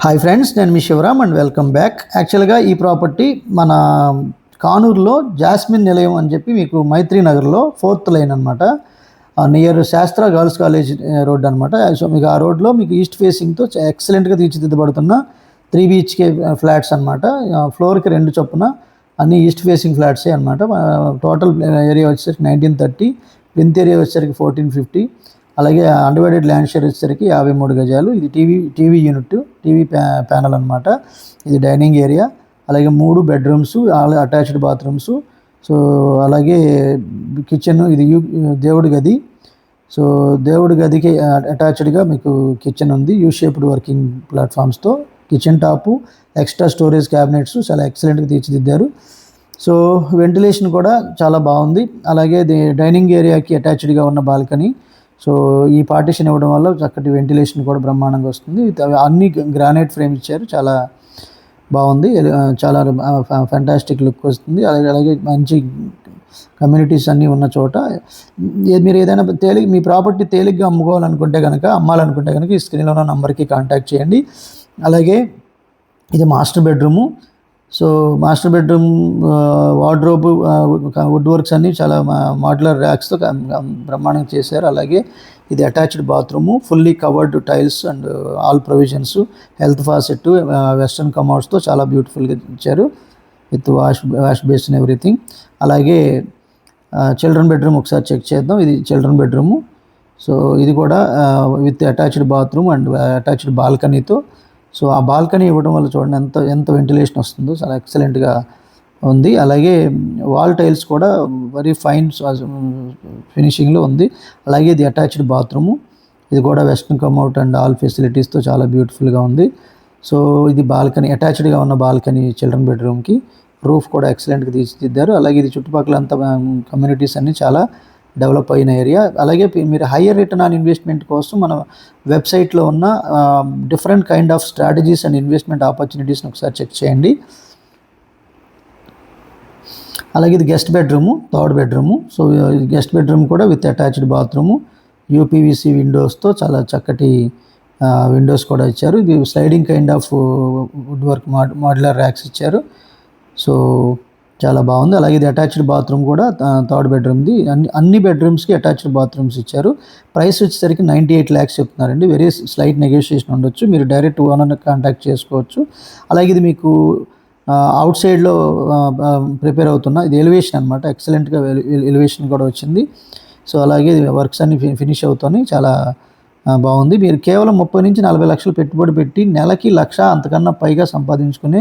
Hi friends, నేను మీ Shivaram and welcome back. యాక్చువల్గా ఈ ప్రాపర్టీ మన కానూరులో జాస్మిన్ నిలయం అని చెప్పి మీకు మైత్రి నగర్లో 4th లైన్ అనమాట, నియర్ శాస్త్ర గర్ల్స్ కాలేజ్ రోడ్ అనమాట. సో మీకు ఆ రోడ్లో మీకు ఈస్ట్ ఫేసింగ్తో ఎక్సలెంట్గా తీర్చిదిద్దబడుతున్న 3 BHK ఫ్లాట్స్ అనమాట. ఫ్లోర్కి 2 చొప్పున అన్ని ఈస్ట్ ఫేసింగ్ ఫ్లాట్సే అనమాట. టోటల్ ఏరియా వచ్చేసరికి 1930, ప్లింత్ ఏరియా వచ్చేసరికి 1450, అలాగే అన్డివైడెడ్ ల్యాండ్ షేర్ వచ్చేసరికి 53 గజాలు. ఇది టీవీ యూనిట్, టీవీ ప్యానల్ అనమాట. ఇది డైనింగ్ ఏరియా, అలాగే 3 బెడ్రూమ్స్, అటాచ్డ్ బాత్రూమ్స్. సో అలాగే కిచెన్, ఇది దేవుడి గది. సో దేవుడి గదికి అటాచ్డ్గా మీకు కిచెన్ ఉంది, యూ షేప్డ్ వర్కింగ్ ప్లాట్ఫామ్స్తో. Kitchen top, extra storage cabinets చాలా ఎక్సలెంట్గా తీర్చిదిద్దారు. సో వెంటిలేషన్ కూడా చాలా బాగుంది. అలాగే డైనింగ్ ఏరియాకి అటాచ్డ్గా ఉన్న బాల్కనీ. సో ఈ పార్టీషన్ ఇవ్వడం వల్ల చక్కటి వెంటిలేషన్ కూడా బ్రహ్మాండంగా వస్తుంది. అన్ని గ్రానైట్ ఫ్రేమ్ ఇచ్చారు, చాలా బాగుంది, చాలా ఫ్యాంటాస్టిక్ లుక్ వస్తుంది. అలాగే మంచి కమ్యూనిటీస్ అన్నీ ఉన్న చోట మీరు ఏదైనా మీ ప్రాపర్టీ తేలిగ్గా అమ్మాలనుకుంటే కనుక ఈ స్క్రీన్లో ఉన్న నంబర్కి కాంటాక్ట్ చేయండి. అలాగే ఇది master bedroom. So master bedroom wardrobe, wood works అన్నీ చాలా మాడ్యులర్ ర్యాక్స్తో బ్రహ్మాండంగా చేశారు. అలాగే ఇది attached bathroom, fully covered tiles and all provisions, health faucet, western కమోడ్స్తో చాలా బ్యూటిఫుల్గా ఇచ్చారు, విత్ వాష్ బేసిన్ ఎవ్రీథింగ్. అలాగే చిల్డ్రన్ బెడ్రూమ్ ఒకసారి చెక్ చేద్దాం. ఇది చిల్డ్రన్ బెడ్రూము. సో ఇది కూడా with attached bathroom and attached బాల్కనీతో. సో ఆ బాల్కనీ ఇవ్వడం వల్ల చూడండి ఎంత వెంటిలేషన్ వస్తుందో, చాలా ఎక్సలెంట్గా ఉంది. అలాగే వాల్ టైల్స్ కూడా వెరీ ఫైన్ ఫినిషింగ్లో ఉంది. అలాగే ఇది అటాచ్డ్ బాత్రూము, ఇది కూడా వెస్ట్రన్ కమౌట్ అండ్ ఆల్ ఫెసిలిటీస్తో చాలా బ్యూటిఫుల్గా ఉంది. సో ఇది బాల్కనీ, అటాచ్డ్గా ఉన్న బాల్కనీ చిల్డ్రన్ బెడ్రూమ్కి. రూఫ్ కూడా ఎక్సలెంట్గా తీర్చిదిద్దారు. అలాగే ఇది చుట్టుపక్కల అంతా కమ్యూనిటీస్ అన్నీ చాలా డెవలప్ అయిన ఏరియా. అలాగే మీరు హయ్యర్ రిటర్న్ ఆన్ ఇన్వెస్ట్మెంట్ కోసం మన వెబ్సైట్లో ఉన్న different kind of strategies and investment ఆపర్చునిటీస్ని ఒకసారి చెక్ చేయండి. అలాగే ఇది guest bedroom, 3rd bedroom. So guest bedroom కూడా విత్ అటాచ్డ్ బాత్రూము, యూపీవీసీ విండోస్తో చాలా చక్కటి విండోస్ కూడా ఇచ్చారు. ఇది sliding kind of wood work modular racks ఇచ్చారు. సో చాలా బాగుంది. అలాగే ఇది అటాచ్డ్ బాత్రూమ్ కూడా 3rd బెడ్రూమ్ది. అన్ని బెడ్రూమ్స్కి అటాచ్డ్ బాత్రూమ్స్ ఇచ్చారు. ప్రైస్ వచ్చేసరికి 98 lakhs చెప్తున్నారండి. వెరీ స్లైట్ నెగోషియేషన్ ఉండొచ్చు, మీరు డైరెక్ట్ ఓనర్ని కాంటాక్ట్ చేసుకోవచ్చు. అలాగే ఇది మీకు అవుట్ సైడ్లో ప్రిపేర్ అవుతున్న ఇది ఎలివేషన్ అనమాట. ఎక్సలెంట్గా ఎలివేషన్ కూడా వచ్చింది. సో అలాగే వర్క్స్ అన్ని ఫినిష్ అవుతాయి, చాలా బాగుంది. మీరు కేవలం 30 నుంచి 40 లక్షలు పెట్టుబడి పెట్టి నెలకి 1,00,000 అంతకన్నా పైగా సంపాదించుకునే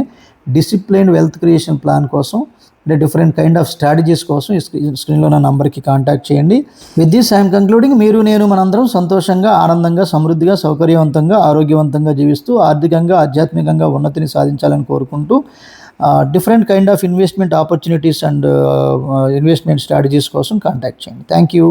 డిసిప్లైన్డ్ వెల్త్ క్రియేషన్ ప్లాన్ కోసం, అంటే డిఫరెంట్ కైండ్ ఆఫ్ స్ట్రాటజీస్ కోసం ఈ స్క్రీన్లో ఉన్న నంబర్కి కాంటాక్ట్ చేయండి. With this I'm concluding. మీరు నేను మనందరం సంతోషంగా, ఆనందంగా, సమృద్ధిగా, సౌకర్యవంతంగా, ఆరోగ్యవంతంగా జీవిస్తూ ఆర్థికంగా, ఆధ్యాత్మికంగా ఉన్నతిని సాధించాలని కోరుకుంటూ different kind of investment opportunities and investment strategies కోసం కాంటాక్ట్ చేయండి. Thank you.